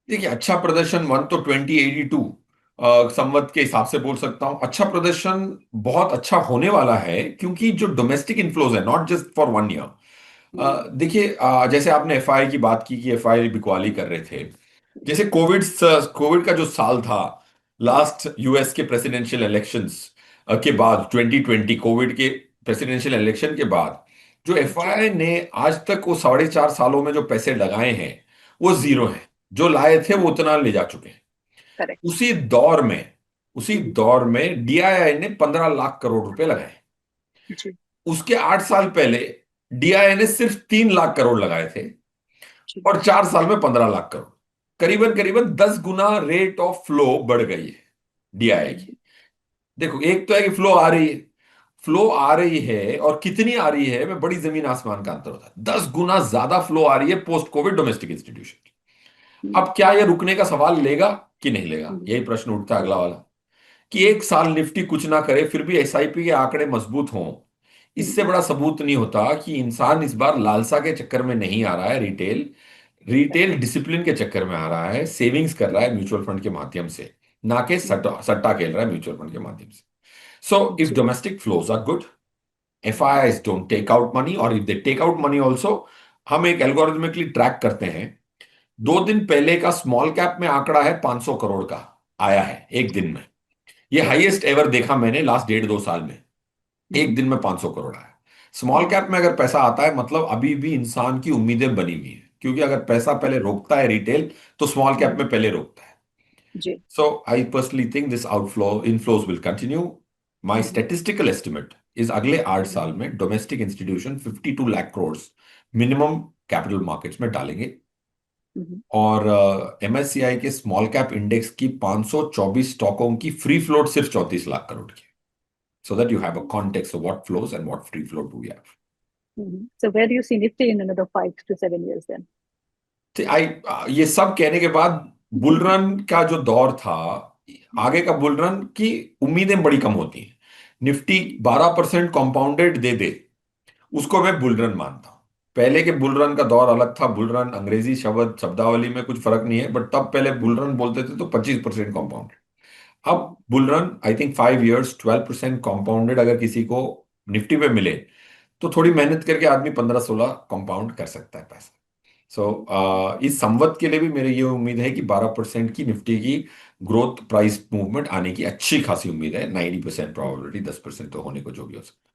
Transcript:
देखिए, अच्छा प्रदर्शन वन तो 2082 संवत के हिसाब से बोल सकता हूं। अच्छा प्रदर्शन बहुत अच्छा होने वाला है, क्योंकि जो डोमेस्टिक इन्फ्लोज है, not just for one year. देखिए, जैसे आपने एफआई की बात की कि एफआई बिकवाली कर रहे थे। जैसे कोविड कोविड का जो साल था, लास्ट यूएस के प्रेसिडेंशियल इलेक्शंस के बाद, 2020 कोविड के प्रेसिडेंशियल इलेक्शन के बाद, जो जी। एफआई ने आज तक वो 4.5 सालों में जो पैसे लगाए हैं, वो जीरो है। जो लाए थे वो उतना ले जा चुके हैं। करेक्ट। उसी दौर में उसी दौर में डीआईआई ने 15 लाख करोड़ रुपए लगाए। जी। उसके 8 साल पहले डीआईआई ने सिर्फ 3 लाख करोड़ लगाए थे, जी। और 4 साल में 15 लाख करोड़। करीबन करीबन 10 गुना रेट ऑफ फ्लो बढ़ गई है डीआईआई की। देखो, एक तो है कि फ्लो आ रही है, और कितनी आ रही है में बड़ी जमीन आसमान का अंतर होता है। 10 गुना ज्यादा फ्लो आ रही है पोस्ट कोविड डोमेस्टिक इंस्टीट्यूशन। अब क्या यह रुकने का सवाल लेगा कि नहीं लेगा, यही प्रश्न उठता है अगला वाला। कि एक साल निफ्टी कुछ ना करे फिर भी एसआईपी के आंकड़े मजबूत हों, इससे बड़ा सबूत नहीं होता कि इंसान इस बार लालसा के चक्कर में नहीं आ रहा है। रिटेल रिटेल डिसिप्लिन के चक्कर में आ रहा है, सेविंग्स कर रहा है म्यूचुअल फंड के माध्यम से, ना कि सट्टा सट्टा खेल रहा है म्यूचुअल फंड के माध्यम से। सो इफ जी। Domestic flows are good, FIIs don't take out money, और if they take out money also, हम एक एल्गोरिथमिकली ट्रैक करते हैं। 2 दिन पहले का स्मॉल कैप में आंकड़ा है 500 करोड़ का, आया है एक दिन में। ये हाईएस्ट एवर देखा मैंने लास्ट 1.5 2 साल में। एक दिन में 500 करोड़ आया। स्मॉल कैप में अगर पैसा आता है, मतलब अभी भी इंसान की उम्मीदें बनी हुई हैं, क्योंकि अगर पैसा पहले रोकता है रिटेल, तो स्मॉल कैप में पहले रोकता है। जी। So I personally think this outflow inflows will continue. My statistical estimate is अगले 8 साल में domestic institution 52 lakh crore minimum capital markets में डालेंगे। और एमएससीआई के स्मॉल कैप इंडेक्स की 524 स्टॉकों की फ्री फ्लोट सिर्फ 34 लाख करोड़ की। So that you have a context of what flows and what free float do we have. So where do you see Nifty in another 5 to 7 years then? तो ये सब कहने के बाद, बुल रन का जो दौर था, आगे का बुल रन की उम्मीदें बड़ी कम होती हैं। निफ्टी 12% कंपाउंडेड दे दे, उसको मैं बुल रन मानता हूं। पहले के बुल रन का दौर अलग था। बुल रन अंग्रेजी शब्द शब्दावली में कुछ फर्क नहीं है, बट तब पहले बुल रन बोलते थे तो 25% कंपाउंडेड। अब bull run I think 5 years 12% compounded अगर किसी को निफ्टी पे मिले, तो थोड़ी मेहनत करके आदमी 15-16 कंपाउंड कर सकता है पैसा। सो इस संवत के लिए भी मेरी ये उम्मीद है कि 12% की निफ्टी की ग्रोथ प्राइस मूवमेंट आने की अच्छी खासी उम्मीद है। 90% प्रोबेबिलिटी, 10% तो होने को जो भी हो सकता है।